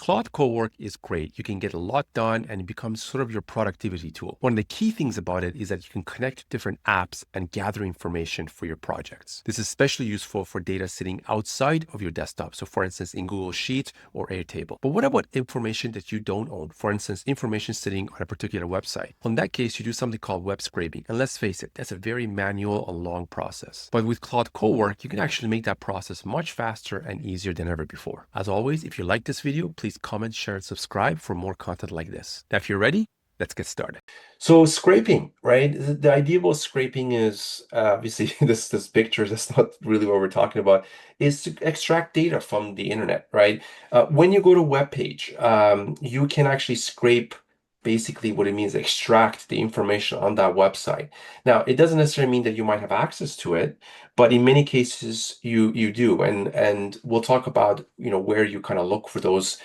Cloud Cowork is great. You can get a lot done and it becomes sort of your productivity tool. One of the key things about it is that you can connect different apps and gather information for your projects. This is especially useful for data sitting outside of your desktop. So for instance, in Google Sheets or Airtable. But what about information that you don't own? For instance, information sitting on a particular website. Well, in that case, you do something called web scraping. And let's face it, that's a very manual and long process. But with Cloud Cowork, you can actually make that process much faster and easier than ever before. As always, if you like this video, please comment, share, and subscribe for more content like this. Now, if you're ready, let's get started. So scraping, right? The idea about scraping is obviously this picture, that's not really what we're talking about, is to extract data from the internet, right? When you go to a web page, you can actually scrape. Basically, what it means, extract the information on that website. Now, it doesn't necessarily mean that you might have access to it, but in many cases you do, and we'll talk about where you kind of look for those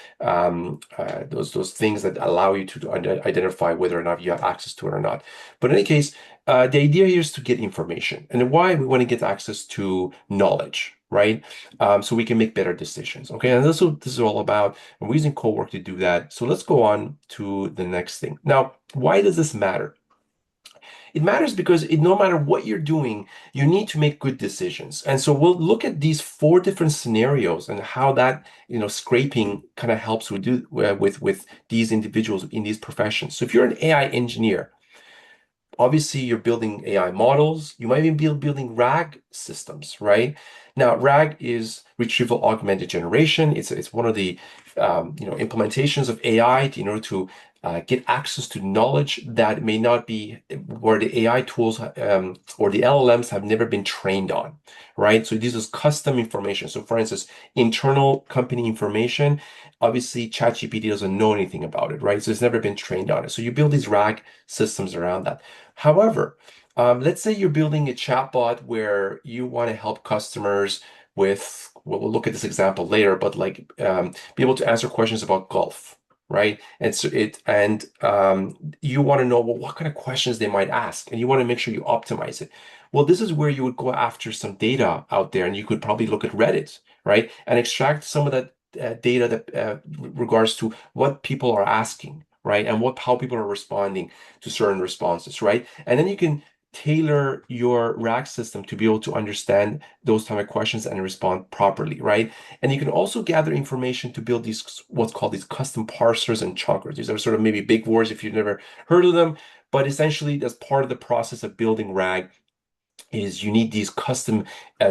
things that allow you to identify whether or not you have access to it or not. But in any case, the idea here is to get information, and why we want to get access to knowledge, right? So we can make better decisions. Okay, and this is all about, and we're using Cowork to do that. So let's go on to the next thing. Now, why does this matter? It matters because no matter what you're doing, you need to make good decisions. And so we'll look at these four different scenarios and how that scraping kind of helps with these individuals in these professions. So if you're an AI engineer, obviously you're building AI models. You might even be building RAG systems, right? Now, RAG is retrieval augmented generation. It's one of the implementations of AI in order to get access to knowledge that may not be where the AI tools or the LLMs have never been trained on, right? So this is custom information. So for instance, internal company information, obviously ChatGPT doesn't know anything about it, right? So it's never been trained on it. So you build these RAG systems around that. However, let's say you're building a chatbot where you want to help customers with, well, we'll look at this example later, but like be able to answer questions about golf, right? And so you want to know, well, what kind of questions they might ask, and you want to make sure you optimize it. Well, this is where you would go after some data out there, and you could probably look at Reddit, right, and extract some of that data that regards to what people are asking, right, and how people are responding to certain responses, right, and then you can tailor your RAG system to be able to understand those type of questions and respond properly, right? And you can also gather information to build these what's called these custom parsers and chunkers. These are sort of maybe big words if you've never heard of them, but essentially that's part of the process of building RAG is you need these custom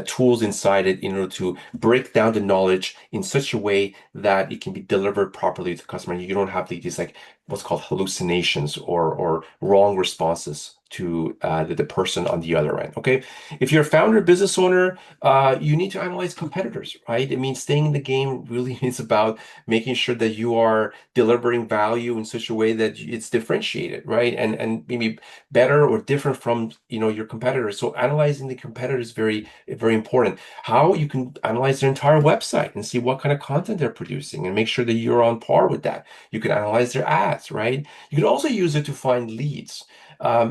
tools inside it in order to break down the knowledge in such a way that it can be delivered properly to the customer. And you don't have these like what's called hallucinations or wrong responses to the person on the other end. Okay, if you're a founder, business owner, you need to analyze competitors, right? It means staying in the game really is about making sure that you are delivering value in such a way that it's differentiated, right? And maybe better or different from your competitors. So analyzing the competitors is very, very important. How you can analyze their entire website and see what kind of content they're producing and make sure that you're on par with that. You can analyze their ads, right? You can also use it to find leads.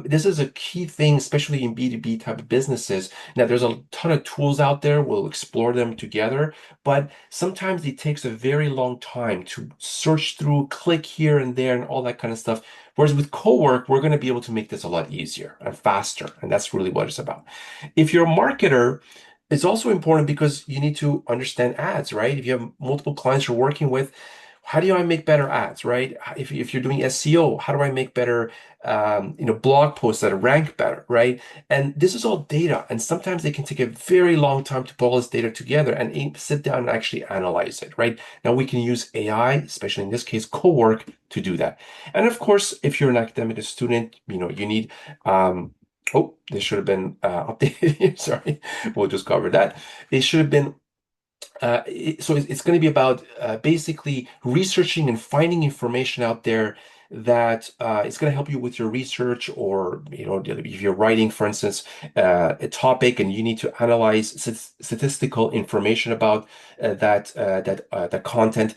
This is a key thing, especially in B2B type of businesses. Now, there's a ton of tools out there. We'll explore them together, but sometimes it takes a very long time to search through, click here and there, and all that kind of stuff. Whereas with Cowork, we're going to be able to make this a lot easier and faster, and that's really what it's about. If you're a marketer, it's also important because you need to understand ads, right? If you have multiple clients you're working with, how do I make better ads, right? If you're doing SEO, how do I make better, blog posts that rank better, right? And this is all data, and sometimes they can take a very long time to pull this data together and sit down and actually analyze it, right? Now we can use AI, especially in this case, Cowork, to do that. And of course, if you're an academic student, you need. Oh, this should have been updated here. Sorry, we'll just cover that. It should have been so it's going to be about basically researching and finding information out there that it's going to help you with your research, or if you're writing, for instance, a topic and you need to analyze statistical information about that content.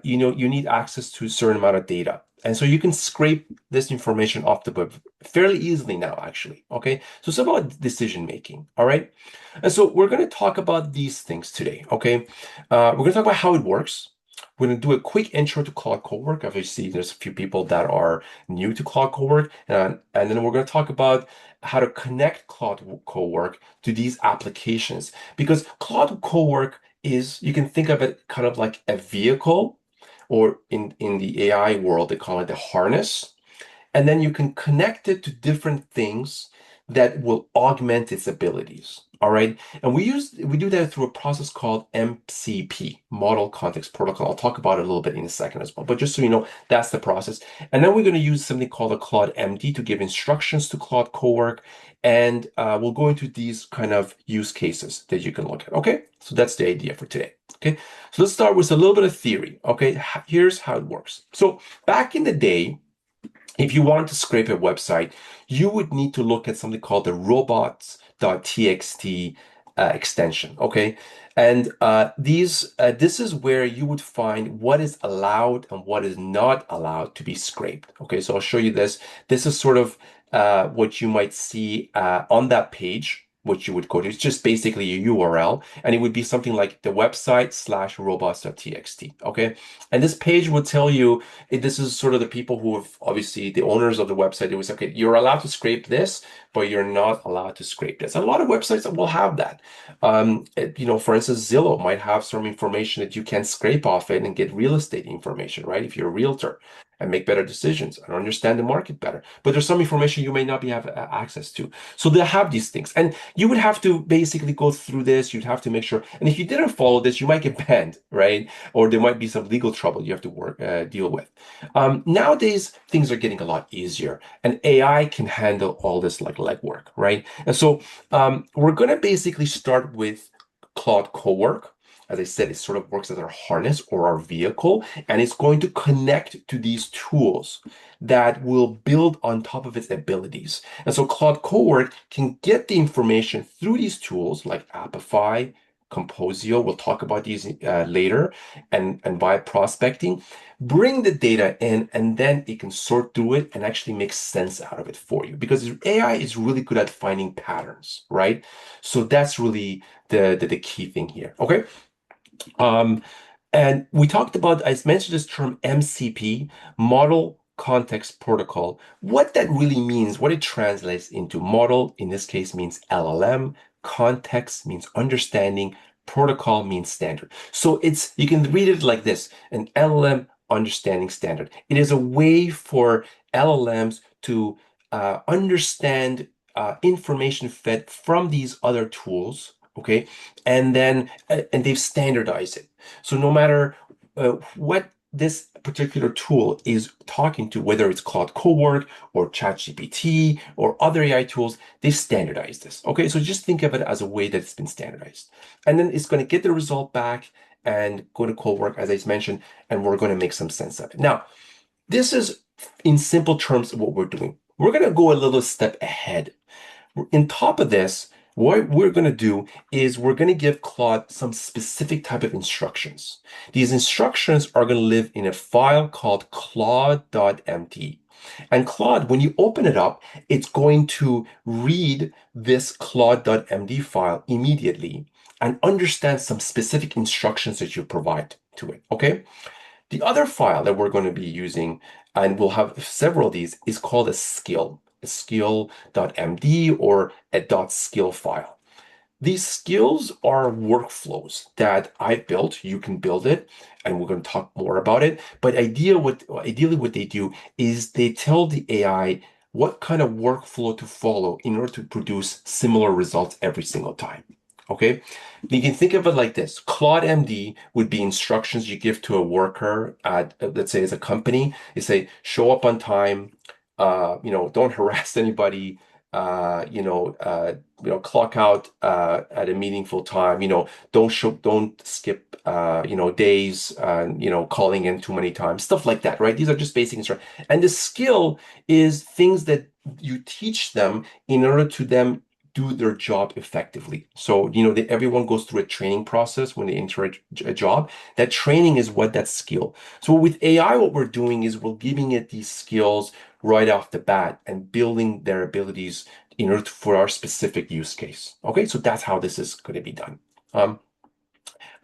You need access to a certain amount of data. And so you can scrape this information off the web fairly easily now, actually. Okay, so it's about decision making. All right, and so we're going to talk about these things today. Okay, we're going to talk about how it works. We're going to do a quick intro to Cloud Cowork. Obviously, there's a few people that are new to Cloud Cowork, and then we're going to talk about how to connect Cloud Cowork to these applications. Because Cloud Cowork is, you can think of it kind of like a vehicle, or in the AI world, they call it the harness, and then you can connect it to different things that will augment its abilities. All right. And we do that through a process called MCP, Model Context Protocol. I'll talk about it a little bit in a second as well. But just so you know, that's the process. And then we're going to use something called a Claude MD to give instructions to Claude Cowork. And we'll go into these kind of use cases that you can look at. Okay. So that's the idea for today. Okay. So let's start with a little bit of theory. Okay. Here's how it works. So back in the day, if you wanted to scrape a website, you would need to look at something called the robots.txt extension. Okay. And this is where you would find what is allowed and what is not allowed to be scraped. Okay. So I'll show you this. This is sort of what you might see on that page. What you would go to. It's just basically a URL, and it would be something like the website slash robots.txt. Okay. And this page would tell you this is sort of the people who have obviously the owners of the website. It was okay, you're allowed to scrape this, but you're not allowed to scrape this. A lot of websites that will have that. For instance, Zillow might have some information that you can scrape off it and get real estate information, right? If you're a realtor and make better decisions and understand the market better. But there's some information you may not be have access to. So they have these things. And you would have to basically go through this. You'd have to make sure. And if you didn't follow this, you might get banned, right? Or there might be some legal trouble you have to deal with. Nowadays, things are getting a lot easier, and AI can handle all this like legwork, right? And so we're going to basically start with Claude Cowork. As I said, it sort of works as our harness or our vehicle, and it's going to connect to these tools that will build on top of its abilities. And so Claude Cowork can get the information through these tools like Apify, Composio. We'll talk about these later, and by prospecting, bring the data in, and then it can sort through it and actually make sense out of it for you. Because AI is really good at finding patterns, right? So that's really the key thing here. Okay. Um, and we talked about, I mentioned this term MCP, Model Context Protocol. What that really means, what it translates into, model in this case means LLM, context means understanding, protocol means standard. So you can read it like this, an LLM understanding standard. It is a way for LLMs to understand information fed from these other tools, okay? And they've standardized it. So no matter what this particular tool is talking to, whether it's Claude Cowork or ChatGPT or other AI tools, they've standardized this. Okay, so just think of it as a way that it's been standardized. And then it's going to get the result back and go to Cowork, as I mentioned, and we're going to make some sense of it. Now, this is in simple terms what we're doing. We're going to go a little step ahead. In top of this, what we're going to do is we're going to give Claude some specific type of instructions. These instructions are going to live in a file called claude.md. And Claude, when you open it up, it's going to read this claude.md file immediately and understand some specific instructions that you provide to it. Okay. The other file that we're going to be using, and we'll have several of these, is called a skill.md or a .skill file. These skills are workflows that I've built. You can build it, and we're going to talk more about it. But ideally, what they do is they tell the AI what kind of workflow to follow in order to produce similar results every single time. Okay, you can think of it like this. Claude MD would be instructions you give to a worker at, let's say, as a company. You say, show up on time, don't harass anybody, clock out at a meaningful time, don't skip, days, calling in too many times, stuff like that, right? These are just basic instructions. And the skill is things that you teach them in order to them do their job effectively. So, everyone goes through a training process when they enter a job. That training is what that skill. So with AI, what we're doing is we're giving it these skills right off the bat and building their abilities in order for our specific use case. Okay, so that's how this is going to be done. Um,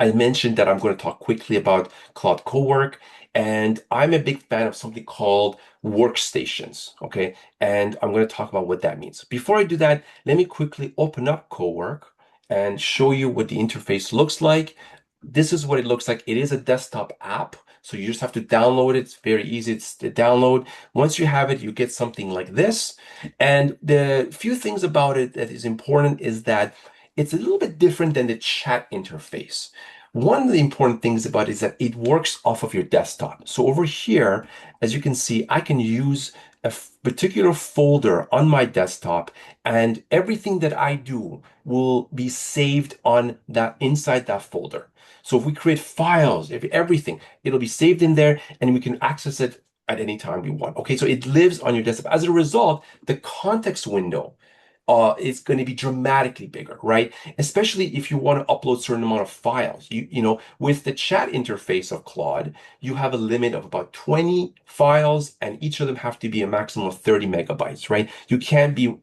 I mentioned that I'm going to talk quickly about Cloud Cowork, and I'm a big fan of something called workstations. Okay, and I'm going to talk about what that means. Before I do that, let me quickly open up Cowork and show you what the interface looks like. This is what it looks like. It is a desktop app, so you just have to download it. It's very easy to download. Once you have it, you get something like this. And the few things about it that is important is that it's a little bit different than the chat interface. One of the important things about it is that it works off of your desktop. So over here, as you can see, I can use a particular folder on my desktop, and everything that I do will be saved on that inside that folder. So if we create files, if everything, it'll be saved in there and we can access it at any time we want. Okay, so it lives on your desktop. As a result, the context window is going to be dramatically bigger, right? Especially if you want to upload certain amount of files. With the chat interface of Claude, you have a limit of about 20 files, and each of them have to be a maximum of 30 megabytes, right? You can't be,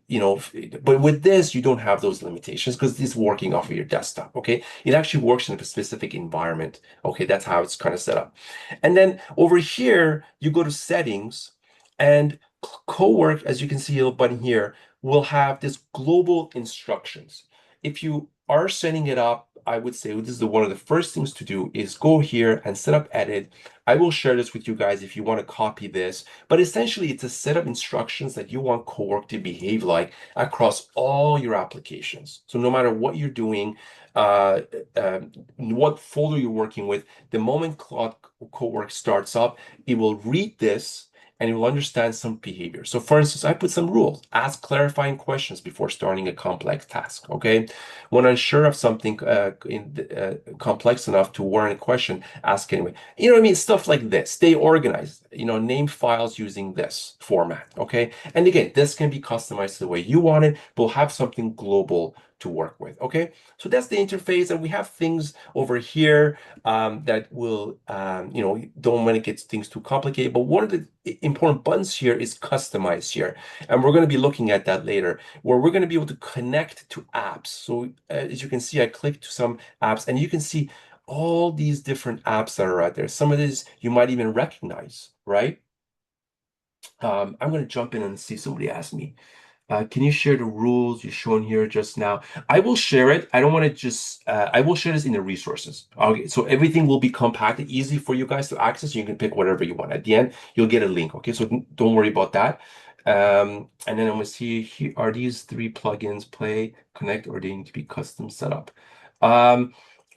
but with this, you don't have those limitations because it's working off of your desktop, okay? It actually works in a specific environment, okay? That's how it's kind of set up. And then over here, you go to settings, and Cowork, as you can see, a little button here, will have this global instructions. If you are setting it up, I would say this is one of the first things to do is go here and set up edit. I will share this with you guys if you want to copy this, but essentially it's a set of instructions that you want Cowork to behave like across all your applications. So no matter what you're doing, uh, uh, what folder you're working with, the moment Cloud Cowork starts up, it will read this and it will understand some behavior. So for instance, I put some rules. Ask clarifying questions before starting a complex task, okay? When unsure of something complex enough to warrant a question, ask anyway. You know what I mean? Stuff like this. Stay organized. Name files using this format, okay? And again, this can be customized the way you want it, but we'll have something global to work with, okay? So that's the interface, and we have things over here that will, don't want to get things too complicated. But one of the important buttons here is customize here. And we're going to be looking at that later, where we're going to be able to connect to apps. So as you can see, I clicked to some apps, and you can see all these different apps that are out there. Some of these you might even recognize, right? I'm going to jump in and see somebody asked me. Can you share the rules you shown here just now? I will share it. I don't want to just, I will share this in the resources. Okay, so everything will be compacted, easy for you guys to access. You can pick whatever you want. At the end, you'll get a link. Okay, so don't worry about that. And then I'm going to see here, are these three plugins play, connect, or they need to be custom set up?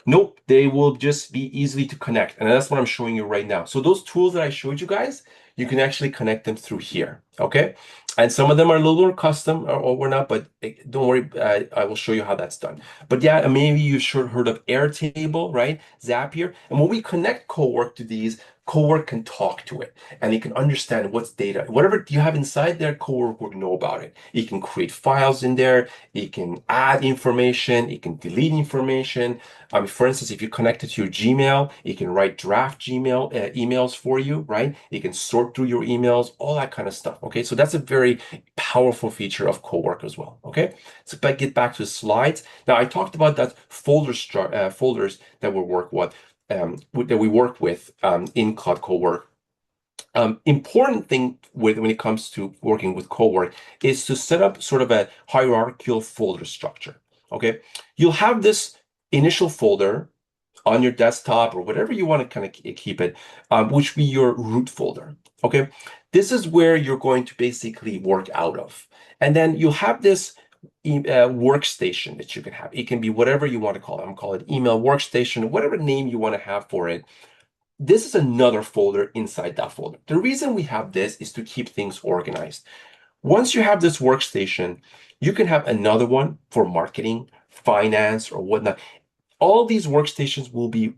Nope, they will just be easily to connect. And that's what I'm showing you right now. So those tools that I showed you guys, you can actually connect them through here. Okay. And some of them are a little more custom or we're not, but don't worry, I will show you how that's done. But yeah, maybe you've sure heard of Airtable, right? Zapier. And when we connect Cowork to these, Cowork can talk to it and it can understand what's data. Whatever you have inside there, Cowork will know about it. It can create files in there, it can add information, it can delete information. For instance, if you connect it to your Gmail, it can write draft Gmail emails for you, right? It can sort through your emails, all that kind of stuff. Okay, so that's a very powerful feature of Cowork as well. Okay, so if I get back to the slides, now I talked about that folders that we work with, in Cloud Cowork. Important thing when it comes to working with Cowork is to set up sort of a hierarchical folder structure. Okay, you'll have this initial folder on your desktop or whatever you want to kind of keep it, which be your root folder. Okay, this is where you're going to basically work out of, and then you'll have this workstation that you can have. It can be whatever you want to call it. I'm gonna call it email workstation, whatever name you want to have for it. This is another folder inside that folder. The reason we have this is to keep things organized. Once you have this workstation, you can have another one for marketing, finance, or whatnot. All these workstations will be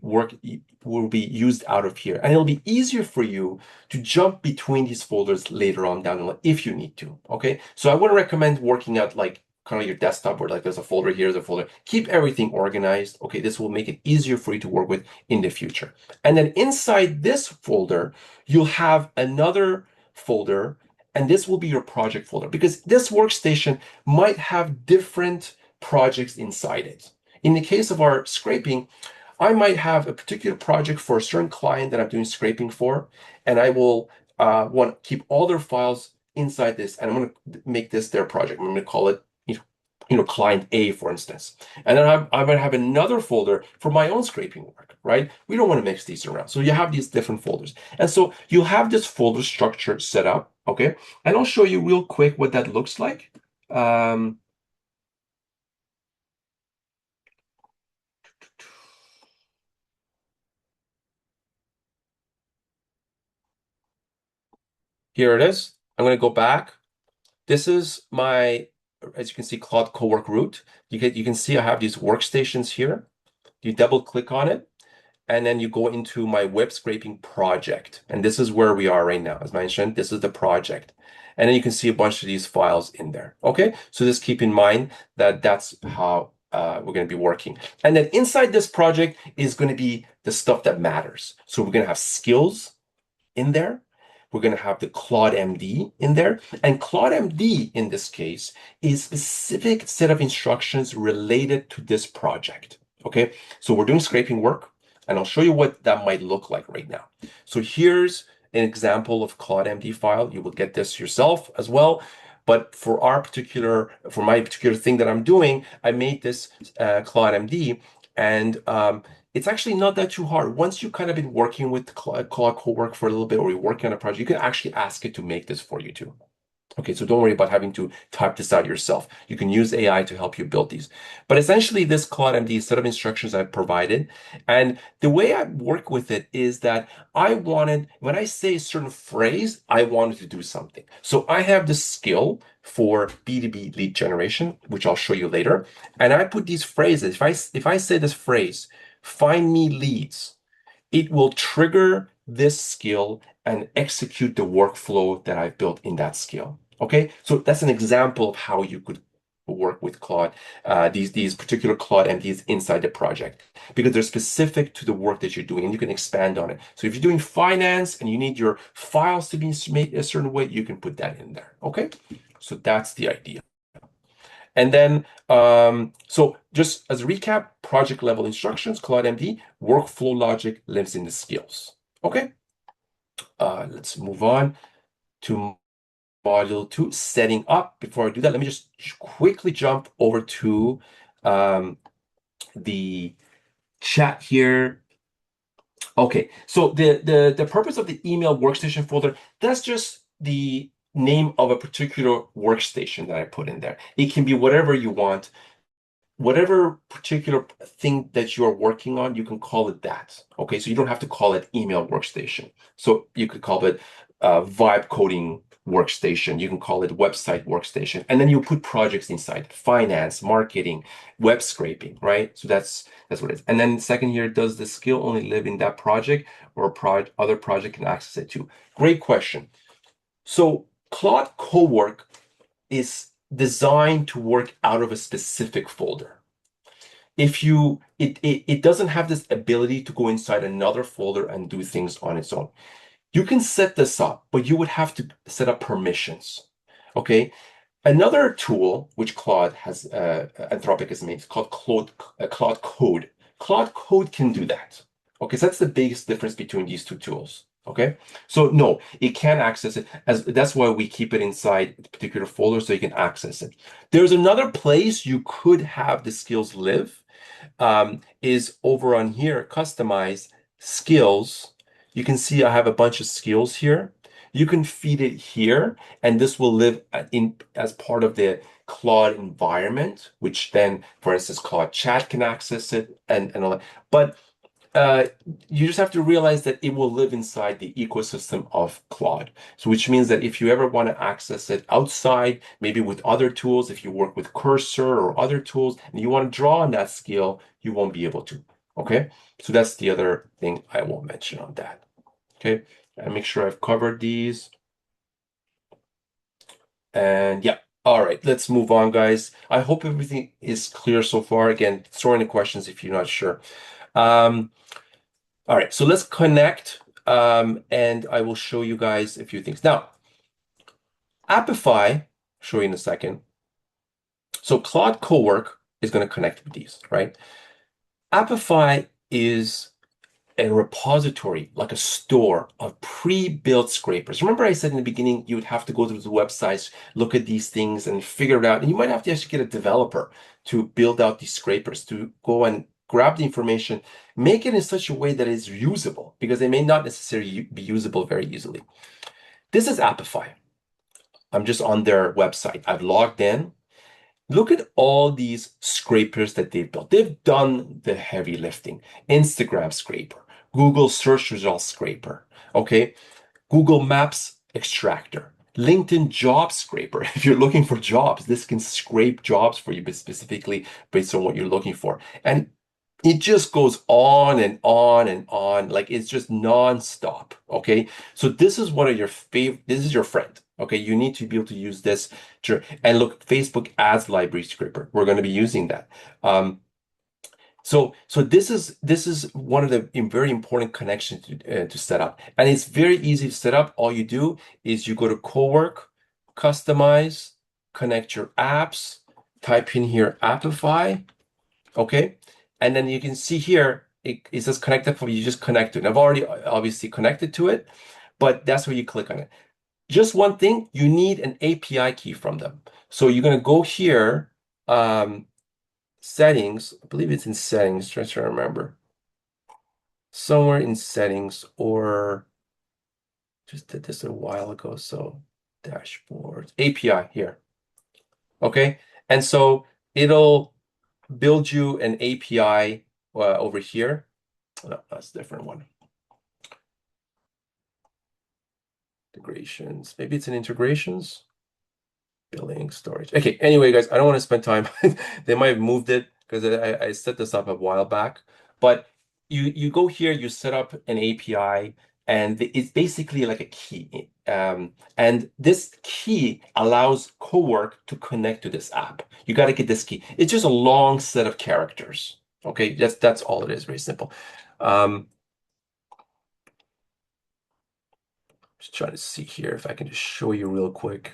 used out of here, and it'll be easier for you to jump between these folders later on down the line if you need to. Okay, so I would recommend working out like kind of your desktop where like there's a folder here, there's a folder. Keep everything organized. Okay, this will make it easier for you to work with in the future. And then inside this folder, you'll have another folder, and this will be your project folder because this workstation might have different projects inside it. In the case of our scraping, I might have a particular project for a certain client that I'm doing scraping for, and I will want to keep all their files inside this, and I'm going to make this their project. I'm going to call it, client A, for instance. And then I might have another folder for my own scraping work, right? We don't want to mix these around. So you have these different folders. And so you'll have this folder structure set up, okay? And I'll show you real quick what that looks like. Um, Here it is. I'm going to go back. This is my, as you can see, Claude Cowork root. You can see I have these workstations here. You double click on it, and then you go into my web scraping project. And this is where we are right now. As mentioned, this is the project. And then you can see a bunch of these files in there. Okay, so just keep in mind that that's how we're going to be working. And then inside this project is going to be the stuff that matters. So we're going to have skills in there. We're going to have the Claude MD in there. And Claude MD, in this case, is a specific set of instructions related to this project. Okay, so we're doing scraping work, and I'll show you what that might look like right now. So here's an example of Claude MD file. You will get this yourself as well. But for my particular thing that I'm doing, I made this Claude MD, and it's actually not that too hard. Once you've kind of been working with Cloud Cowork for a little bit, or you're working on a project, you can actually ask it to make this for you too. Okay, so don't worry about having to type this out yourself. You can use AI to help you build these. But essentially, this Claude MD set of instructions I've provided, and the way I work with it is that when I say a certain phrase, I wanted to do something. So I have this skill for B2B lead generation, which I'll show you later. And I put these phrases. If I say this phrase, find me leads, it will trigger this skill and execute the workflow that I've built in that skill. Okay, so that's an example of how you could work with Claude, these particular Claude MDs inside the project, because they're specific to the work that you're doing and you can expand on it. So if you're doing finance and you need your files to be made a certain way, you can put that in there. Okay, so that's the idea. And then, so just as a recap, project level instructions, Claude MD, workflow logic lives in the skills. Okay, let's move on to module 2, setting up. Before I do that, let me just quickly jump over to the chat here. Okay, so the purpose of the email workstation folder, that's just the name of a particular workstation that I put in there. It can be whatever you want. Whatever particular thing that you're working on, you can call it that. Okay, so you don't have to call it email workstation. So you could call it vibe coding workstation. You can call it website workstation. And then you put projects inside, finance, marketing, web scraping, right? So that's what it is. And then second here, does the skill only live in that project, or other project can access it too? Great question. So Claude Cowork is designed to work out of a specific folder. It doesn't have this ability to go inside another folder and do things on its own. You can set this up, but you would have to set up permissions. Okay. Another tool which Claude has, Anthropic has made, is called Claude Code. Claude Code can do that. Okay, so that's the biggest difference between these two tools. Okay, so no, it can access it, as that's why we keep it inside a particular folder so you can access it. There's another place you could have the skills live, is over on here, customize skills. You can see I have a bunch of skills here. You can feed it here, and this will live in as part of the Claude environment, which then, for instance, Claude Chat can access it and all that. But uh, you just have to realize that it will live inside the ecosystem of Claude. So which means that if you ever want to access it outside, maybe with other tools, if you work with Cursor or other tools, and you want to draw on that skill, you won't be able to. Okay, so that's the other thing I will mention on that. Okay, and make sure I've covered these. And yeah, all right, let's move on, guys. I hope everything is clear so far. Again, throw any questions if you're not sure. Um, all right, so let's connect, and I will show you guys a few things. Now, Appify, show you in a second. So Cloud Cowork is going to connect with these, right? Appify is a repository, like a store of pre-built scrapers. Remember I said in the beginning, you would have to go to the websites, look at these things and figure it out. And you might have to actually get a developer to build out these scrapers, to go and grab the information, make it in such a way that it's usable, because they may not necessarily be usable very easily. This is Appify. I'm just on their website. I've logged in. Look at all these scrapers that they've built. They've done the heavy lifting. Instagram scraper, Google search results scraper, okay? Google Maps extractor, LinkedIn job scraper. If you're looking for jobs, this can scrape jobs for you, but specifically based on what you're looking for. And it just goes on and on and on. Like it's just nonstop. Okay. So this is one of your favorite, this is your friend. Okay. You need to be able to use this. And look, Facebook ads library scraper. We're going to be using that. So this is one of the very important connections to set up, and it's very easy to set up. All you do is you go to Cowork, customize, connect your apps, type in here Appify, okay, and then you can see here it says connected for you. Just connect to it. And I've already obviously connected to it, but that's where you click on it. Just one thing, you need an API key from them. So you're gonna go here. Settings, I believe it's in settings, trying to remember. Somewhere in settings, or just did this a while ago. So dashboards, API here. Okay. And so it'll build you an API over here. No, that's a different one. Integrations. Maybe it's in integrations. Billing, storage. Okay, anyway, guys, I don't want to spend time. They might have moved it because I set this up a while back. But you go here, you set up an API, and it's basically like a key. And this key allows Cowork to connect to this app. You got to get this key. It's just a long set of characters. Okay, that's all it is, very simple. Just trying to see here if I can just show you real quick.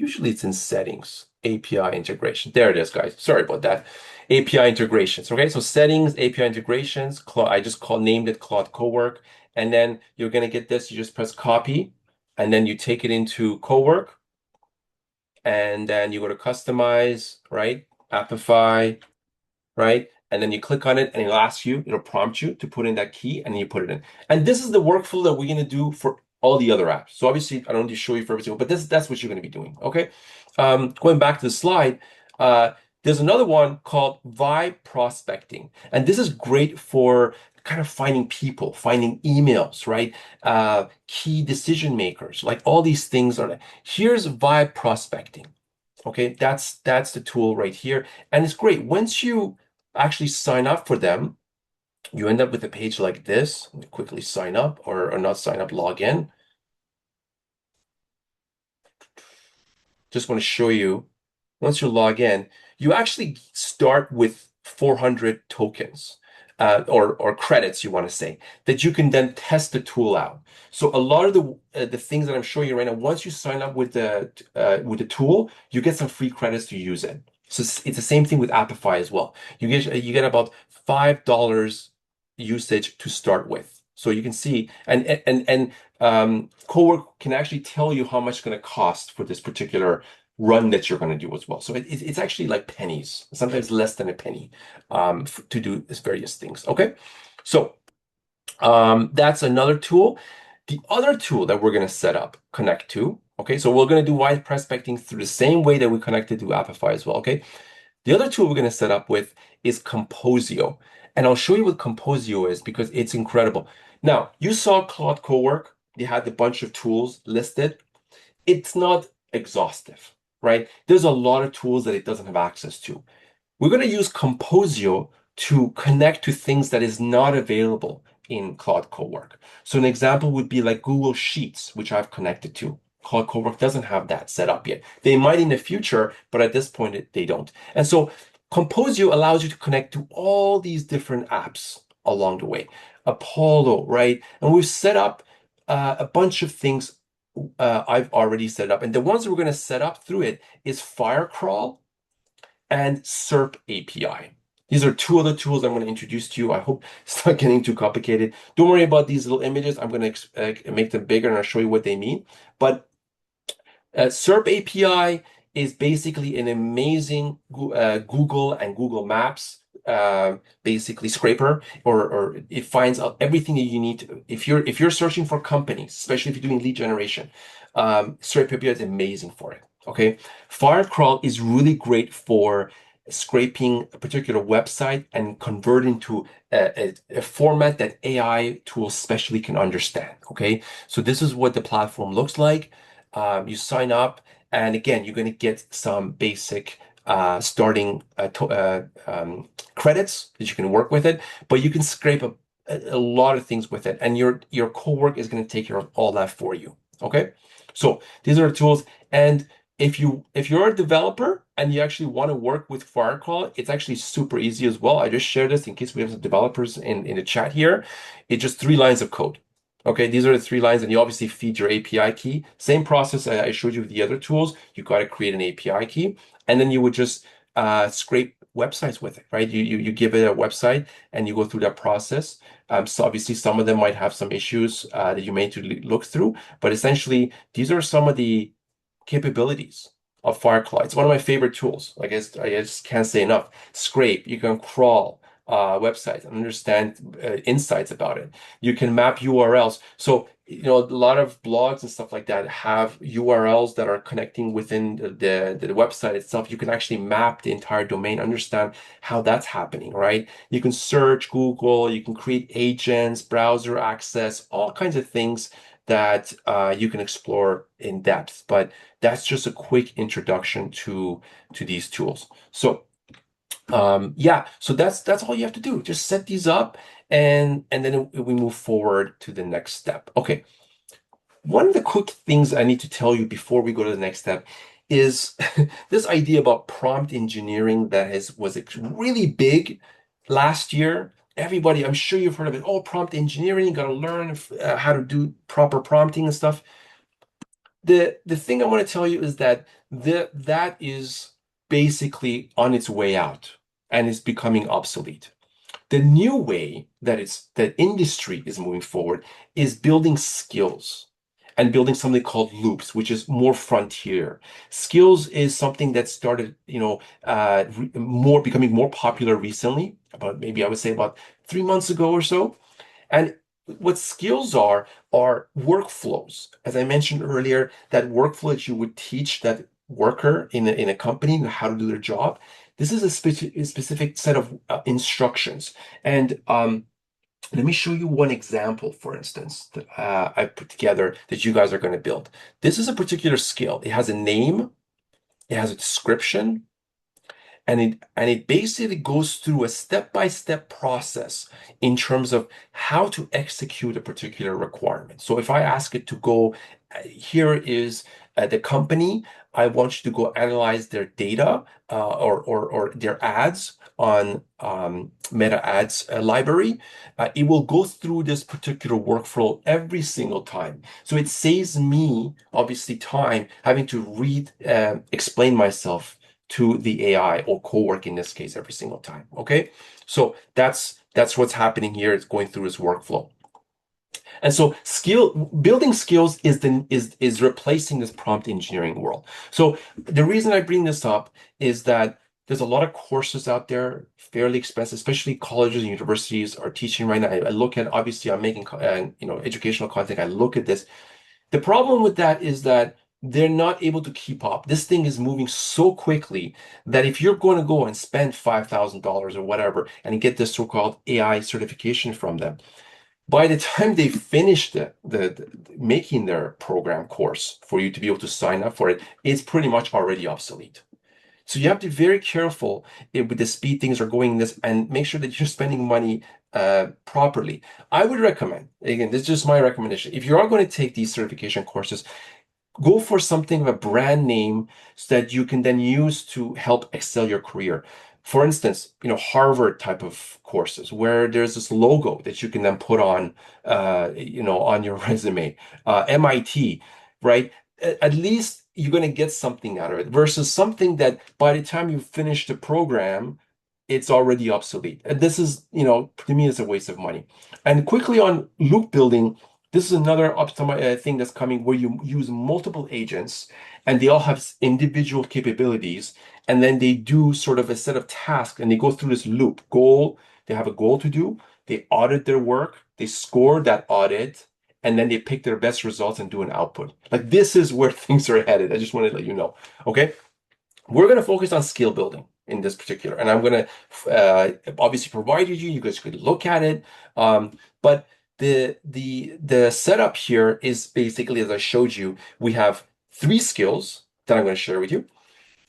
Usually it's in settings, API integration. There it is, guys. Sorry about that. API integrations. Okay, so settings, API integrations. I just named it Cloud Cowork. And then you're going to get this. You just press copy, and then you take it into Cowork. And then you go to customize, right? Appify, right? And then you click on it and it'll ask you, it'll prompt you to put in that key and then you put it in. And this is the workflow that we're going to do for all the other apps. So obviously I don't need to show you for every single, but that's what you're going to be doing. Okay. Going back to the slide, there's another one called Vibe Prospecting. And this is great for kind of finding people, finding emails, right? Key decision makers, like all these things are. Here's Vibe Prospecting. Okay, that's the tool right here. And it's great. Once you actually sign up for them, you end up with a page like this. Quickly sign up or not sign up, log in. Just want to show you, once you log in, you actually start with 400 tokens. Or credits, you want to say, that you can then test the tool out. So a lot of the things that I'm showing you right now, once you sign up with the tool, you get some free credits to use it. So it's the same thing with Appify as well. You get about $5 usage to start with. So you can see, and Cowork can actually tell you how much it's going to cost for this particular run that you're going to do as well. So it's actually like pennies, sometimes less than a penny, to do these various things. Okay, so that's another tool. The other tool that we're going to set up, connect to. Okay, so we're going to do wide prospecting through the same way that we connected to Appify as well. Okay, the other tool we're going to set up with is Composio, and I'll show you what Composio is because it's incredible. Now, you saw Claude Cowork. They had a bunch of tools listed. It's not exhaustive, right? There's a lot of tools that it doesn't have access to. We're going to use Composio to connect to things that is not available in Cloud Cowork. So an example would be like Google Sheets, which I've connected to. Cloud Cowork doesn't have that set up yet. They might in the future, but at this point they don't. And so Composio allows you to connect to all these different apps along the way. Apollo, right? And we've set up a bunch of things I've already set up. And the ones we're going to set up through it is Firecrawl and SERP API. These are two other tools I'm going to introduce to you. I hope it's not getting too complicated. Don't worry about these little images. I'm going to make them bigger and I'll show you what they mean. But SERP API is basically an amazing Google and Google Maps basically scraper, or it finds out everything that you need to, if you're searching for companies, especially if you're doing lead generation. SERP API is amazing for it. Okay, Firecrawl is really great for scraping a particular website and converting to a format that AI tools especially can understand. Okay, so this is what the platform looks like. You sign up, and again, you're going to get some basic starting credits that you can work with it, but you can scrape a lot of things with it, and your cowork is going to take care of all that for you. Okay, so these are the tools, and if you're a developer and you actually want to work with Firecrawl, it's actually super easy as well. I just shared this in case we have some developers in the chat here. It's just 3 lines of code. Okay, these are the 3 lines, and you obviously feed your API key. Same process I showed you with the other tools. You got to create an API key, and then you would just scrape websites with it, right? You give it a website, and you go through that process. So obviously, some of them might have some issues that you may need to look through, but essentially, these are some of the capabilities of Fireclaw. It's one of my favorite tools. I just can't say enough. Scrape, you can crawl websites and understand insights about it. You can map URLs. So, a lot of blogs and stuff like that have URLs that are connecting within the website itself. You can actually map the entire domain, understand how that's happening, right? You can search Google, you can create agents, browser access, all kinds of things that you can explore in depth. But that's just a quick introduction to these tools. So yeah, so that's all you have to do. Just set these up, and then we move forward to the next step. Okay. One of the quick things I need to tell you before we go to the next step is this idea about prompt engineering that was really big last year. Everybody, I'm sure you've heard of it. Oh, prompt engineering, you got to learn how to do proper prompting and stuff. The thing I want to tell you is that that is basically on its way out and is becoming obsolete. The new way that industry is moving forward is building skills and building something called loops, which is more frontier. Skills is something that started, more becoming more popular recently, about maybe I would say about 3 months ago or so. And what skills are workflows. As I mentioned earlier, that workflow that you would teach that worker in a company how to do their job. This is a specific set of instructions. And let me show you one example, for instance, that I put together that you guys are going to build. This is a particular skill. It has a name, it has a description, and it basically goes through a step-by-step process in terms of how to execute a particular requirement. So if I ask it to go, here is the company, I want you to go analyze their data or their ads on Meta Ads library. It will go through this particular workflow every single time. So it saves me, obviously, time having to explain myself to the AI or Cowork in this case every single time. Okay, so that's what's happening here. It's going through its workflow, and so building skills is replacing this prompt engineering world. So the reason I bring this up is that there's a lot of courses out there, fairly expensive, especially colleges and universities are teaching right now. I look at, obviously, I'm making educational content. I look at this. The problem with that is that they're not able to keep up. This thing is moving so quickly that if you're going to go and spend $5,000 or whatever and get this so-called AI certification from them, by the time they finish the making their program course for you to be able to sign up for it, it's pretty much already obsolete. So you have to be very careful with the speed things are going in this, and make sure that you're spending money properly. I would recommend, again, this is just my recommendation. If you are going to take these certification courses, go for something of a brand name so that you can then use to help excel your career. For instance, Harvard type of courses where there's this logo that you can then put on your resume. MIT, right? At least you're going to get something out of it versus something that by the time you finish the program, it's already obsolete. And this is, to me, it's a waste of money. And quickly on loop building, this is another thing that's coming where you use multiple agents and they all have individual capabilities. And then they do sort of a set of tasks and they go through this loop goal. They have a goal to do. They audit their work. They score that audit. And then they pick their best results and do an output. Like this is where things are headed. I just want to let you know. Okay. We're going to focus on skill building in this particular, and I'm going to obviously provide you guys could look at it. But the setup here is basically, as I showed you, we have three skills that I'm going to share with you.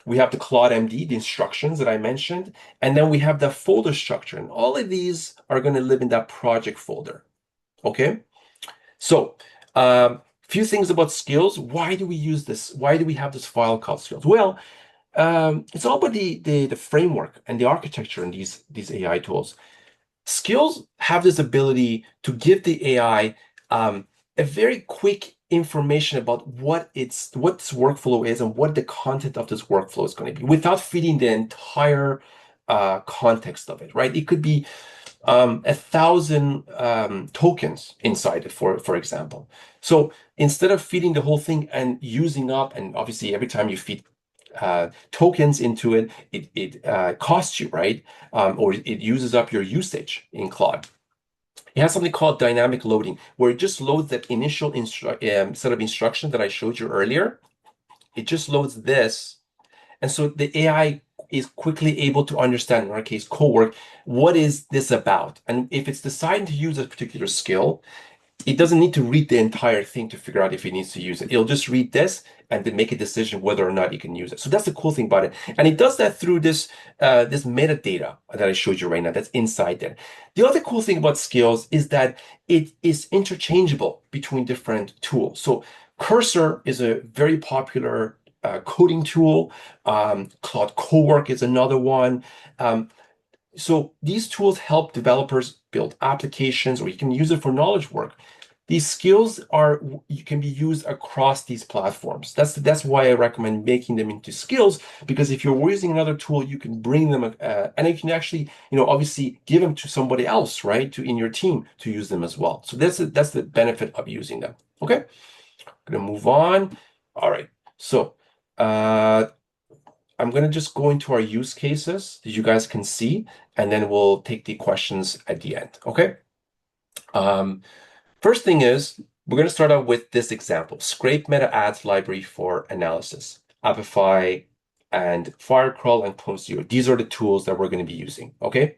We have the Claude MD, the instructions that I mentioned, and then we have the folder structure, and all of these are going to live in that project folder. Okay, so few things about skills. Why do we use this? Why do we have this file called skills? Well, it's all about the framework and the architecture in these AI tools. Skills have this ability to give the AI a very quick information about what this workflow is and what the content of this workflow is going to be without feeding the entire context of it, right? It could be 1,000 tokens inside it, for example. So instead of feeding the whole thing and using up, and obviously every time you feed tokens into it, it costs you, right? Or it uses up your usage in Claude. It has something called dynamic loading, where it just loads that initial set of instructions that I showed you earlier. It just loads this. And so the AI is quickly able to understand, in our case, Cowork, what is this about? And if it's deciding to use a particular skill, it doesn't need to read the entire thing to figure out if it needs to use it. It'll just read this and then make a decision whether or not it can use it. So that's the cool thing about it. And it does that through this metadata that I showed you right now. That's inside there. The other cool thing about skills is that it is interchangeable between different tools. So Cursor is a very popular coding tool. Cloud Cowork is another one. So these tools help developers build applications, or you can use it for knowledge work. These skills you can be used across these platforms. That's why I recommend making them into skills, because if you're using another tool, you can bring them and you can actually, obviously give them to somebody else, right? In your team to use them as well. So that's the benefit of using them. Okay, I'm gonna move on. All right. So I'm going to just go into our use cases that you guys can see, and then we'll take the questions at the end. Okay. Um, First thing is, we're going to start out with this example, Scrape Meta Ads Library for Analysis, Apify, and Firecrawl and Postio. These are the tools that we're going to be using. Okay.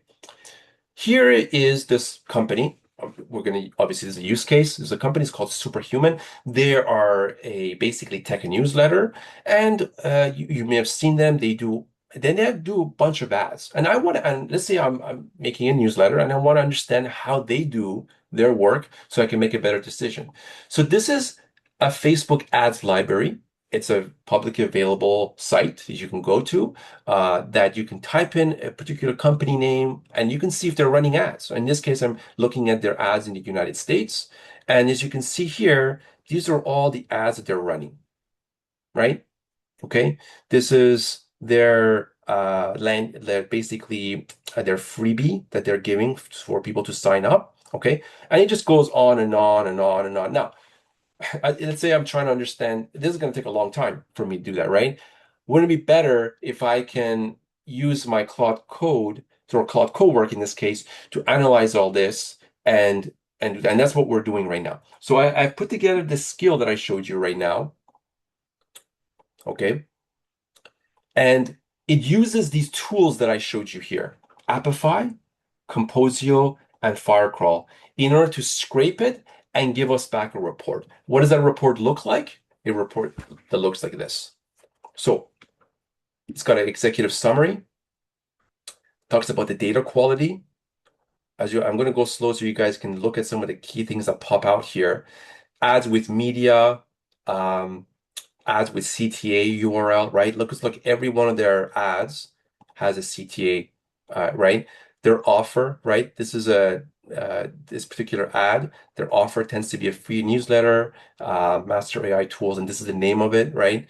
Here is this company. We're going to, obviously, there's a use case. There's a company called Superhuman. They are basically tech newsletter, and you may have seen them. They do a bunch of ads. And let's say I'm making a newsletter and I want to understand how they do their work so I can make a better decision. So this is a Facebook ads library. It's a publicly available site that you can go to that you can type in a particular company name and you can see if they're running ads. So in this case, I'm looking at their ads in the United States. And as you can see here, these are all the ads that they're running, right? Okay. This is their basically their freebie that they're giving for people to sign up. Okay. And it just goes on and on and on and on. Now, let's say I'm trying to understand, this is going to take a long time for me to do that, right? Wouldn't it be better if I can use my Claude Code or Claude Cowork in this case to analyze all this and that's what we're doing right now. So I've put together this skill that I showed you right now. Okay. And it uses these tools that I showed you here, Apify, Composio, and Firecrawl, in order to scrape it and give us back a report. What does that report look like? A report that looks like this. So it's got an executive summary, talks about the data quality. I'm going to go slow so you guys can look at some of the key things that pop out here. Ads with media, ads with CTA URL, right? Looks like every one of their ads has a CTA, right? Their offer, right? This is this particular ad. Their offer tends to be a free newsletter, Master AI Tools, and this is the name of it, right?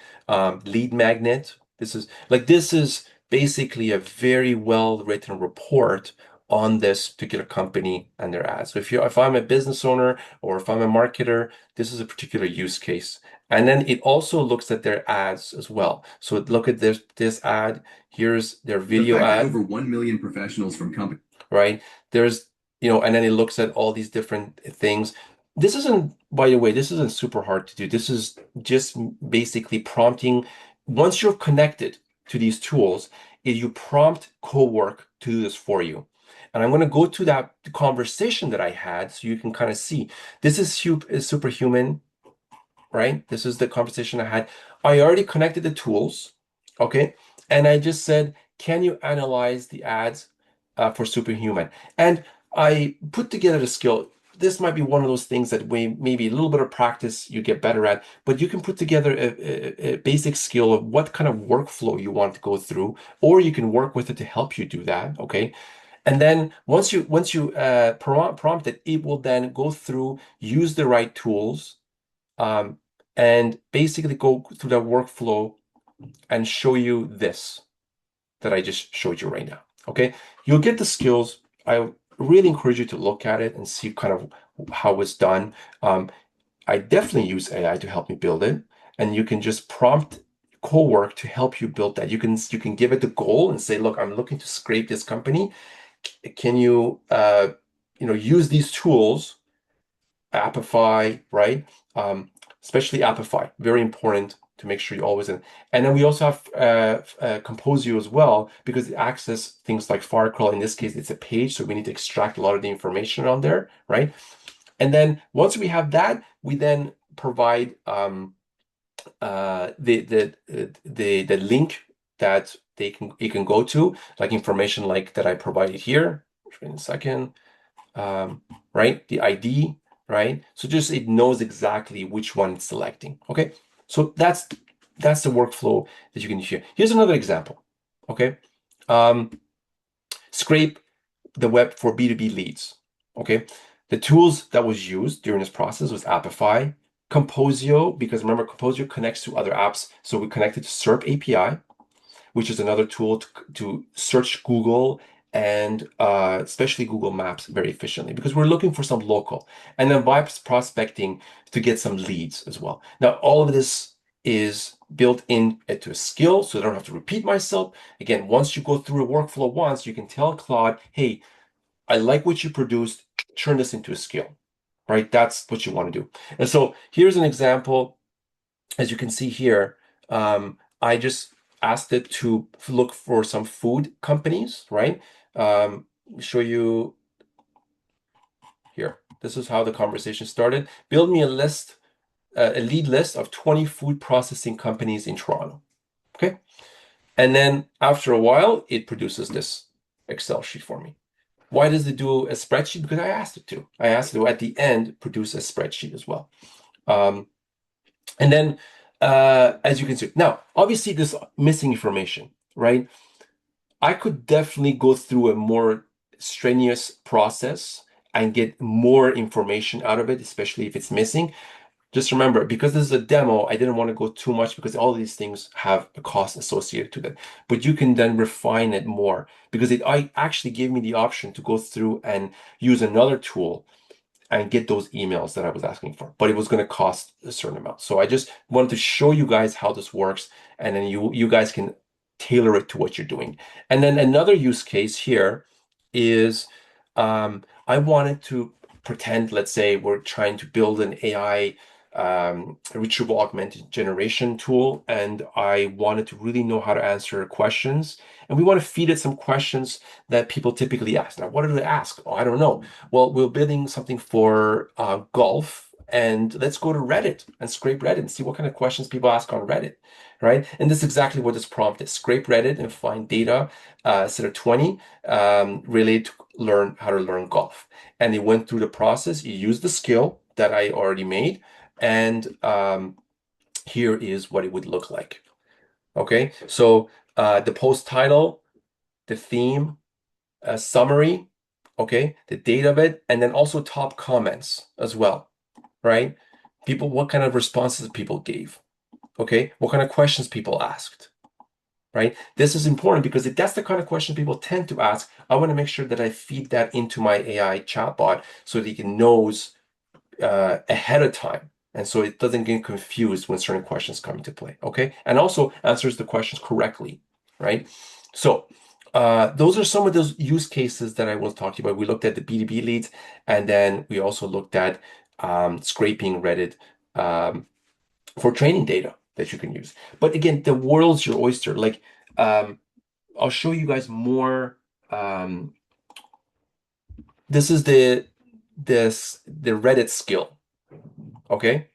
Lead magnet. This is basically a very well written report on this particular company and their ads. So if I'm a business owner or if I'm a marketer, this is a particular use case. And then it also looks at their ads as well. So look at this ad. Here's their The video fact that ad, over 1 million professionals from companies. right? There's, and then it looks at all these different things. This isn't, by the way, this isn't super hard to do. This is just basically prompting. Once you're connected to these tools, you prompt Cowork to do this for you. And I'm going to go to that conversation that I had so you can kind of see. This is superhuman, right? This is the conversation I had. I already connected the tools, okay? And I just said, can you analyze the ads for Superhuman? And I put together the skill. This might be one of those things that maybe a little bit of practice you get better at, but you can put together a basic skill of what kind of workflow you want to go through, or you can work with it to help you do that, okay? And then once you prompt it, it will then go through, use the right tools, um, and basically go through that workflow and show you this that I just showed you right now. Okay, you'll get the skills. I really encourage you to look at it and see kind of how it's done. I definitely use AI to help me build it, and you can just prompt Cowork to help you build that. You can give it the goal and say, look, I'm looking to scrape this company. Can you use these tools, Appify, right? Um, Especially Appify, very important to make sure you always in. And then we also have Composio as well, because it access things like Firecrawl. In this case, it's a page, so we need to extract a lot of the information on there, right? And then once we have that, we then provide the link that you can go to, like information like that I provided here. In a second, um, right? The ID, right? So just it knows exactly which one it's selecting. Okay, so that's the workflow that you can use here. Here's another example. Okay, um, scrape the web for B2B leads. Okay, the tools that was used during this process was Appify, Composio, because remember Composio connects to other apps, so we connected to SERP API, which is another tool to search Google and especially Google Maps very efficiently because we're looking for some local. And then Vibes prospecting to get some leads as well. Now, all of this is built into a skill, so I don't have to repeat myself. Again, once you go through a workflow once, you can tell Claude, hey, I like what you produced, turn this into a skill, right? That's what you want to do. And so here's an example. As you can see here, I just asked it to look for some food companies, right? Show you here. This is how the conversation started. Build me a lead list of 20 food processing companies in Toronto. Okay. And then after a while, it produces this Excel sheet for me. Why does it do a spreadsheet? Because I asked it to. I asked it to at the end produce a spreadsheet as well. Um, And then, as you can see, now, obviously, this missing information, right? I could definitely go through a more strenuous process and get more information out of it, especially if it's missing. Just remember, because this is a demo, I didn't want to go too much because all these things have a cost associated to them. But you can then refine it more because I actually gave me the option to go through and use another tool and get those emails that I was asking for, but it was going to cost a certain amount. So I just wanted to show you guys how this works, and then you guys can tailor it to what you're doing. And then another use case here is I wanted to pretend, let's say we're trying to build an AI retrieval augmented generation tool, and I wanted to really know how to answer questions. And we want to feed it some questions that people typically ask. Now, what do they ask? Oh, I don't know. Well, we're building something for golf, and let's go to Reddit and scrape Reddit and see what kind of questions people ask on Reddit, right? And this is exactly what this prompt is. Scrape Reddit and find data, set of 20, related to learn how to learn golf. And it went through the process. You used the skill that I already made, and here is what it would look like. Okay, so the post title, the theme, a summary, okay, the date of it, and then also top comments as well, right? People, what kind of responses people gave, okay? What kind of questions people asked, right? This is important because that's the kind of question people tend to ask. I want to make sure that I feed that into my AI chatbot so that it knows ahead of time. And so it doesn't get confused when certain questions come into play. Okay. And also answers the questions correctly, right? So those are some of those use cases that I was talking about. We looked at the B2B leads, and then we also looked at scraping Reddit for training data that you can use. But again, the world's your oyster. Like, um, I'll show you guys more. Um, this is the Reddit skill, okay,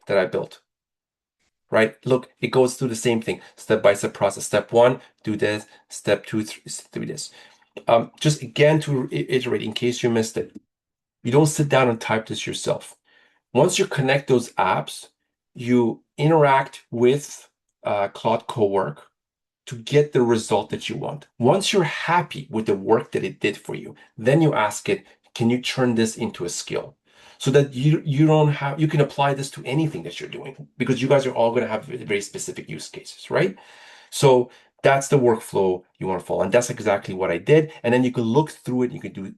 that I built. Right? Look, it goes through the same thing, step by step process. Step one, do this. Step two, do this. Just again to iterate in case you missed it, you don't sit down and type this yourself. Once you connect those apps, you interact with Claude Cowork to get the result that you want. Once you're happy with the work that it did for you, then you ask it, can you turn this into a skill? So that you don't have you can apply this to anything that you're doing because you guys are all going to have very specific use cases, right? So that's the workflow you want to follow. And that's exactly what I did. And then you can look through it. You can do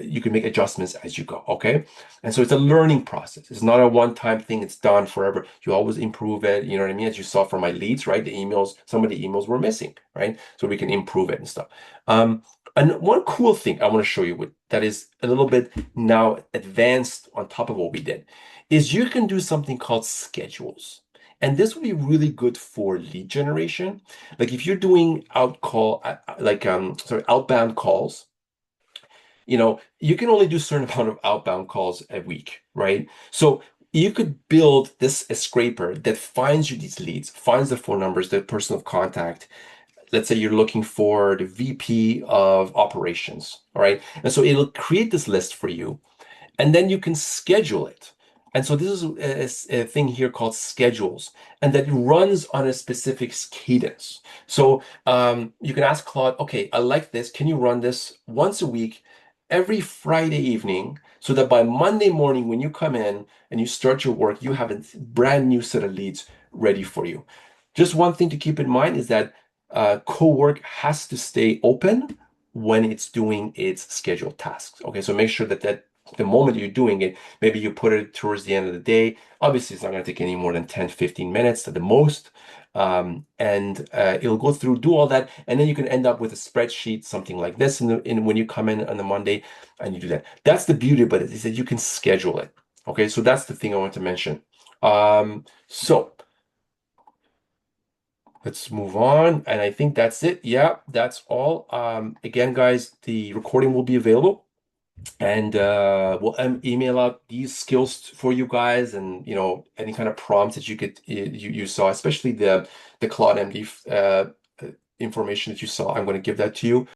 you can make adjustments as you go. Okay. And so it's a learning process. It's not a one-time thing. It's done forever. You always improve it. You know what I mean? As you saw from my leads, right? The emails, some of the emails were missing, right? So we can improve it and stuff. Um, and one cool thing I want to show you with that is a little bit now advanced on top of what we did is you can do something called schedules. And this would be really good for lead generation. Like if you're doing outbound calls, you can only do a certain amount of outbound calls a week, right? So you could build this a scraper that finds you these leads, finds the phone numbers, the person of contact. Let's say you're looking for the VP of operations, all right? And so it'll create this list for you and then you can schedule it. And so this is a thing here called schedules, and that runs on a specific cadence. So you can ask Claude, okay, I like this. Can you run this once a week, every Friday evening, so that by Monday morning, when you come in and you start your work, you have a brand new set of leads ready for you. Just one thing to keep in mind is that Cowork has to stay open when it's doing its scheduled tasks. Okay, so make sure that the moment you're doing it, maybe you put it towards the end of the day. Obviously, it's not going to take any more than 10, 15 minutes at the most. And it'll go through, do all that, and then you can end up with a spreadsheet, something like this, when you come in on the Monday and you do that. That's the beauty about it, is that you can schedule it. Okay, so that's the thing I want to mention. So let's move on. And I think that's it. Yeah, that's all. Again, guys, the recording will be available. And we'll email out these skills for you guys, and any kind of prompts that you saw, especially the Claude MD information that you saw. I'm going to give that to you.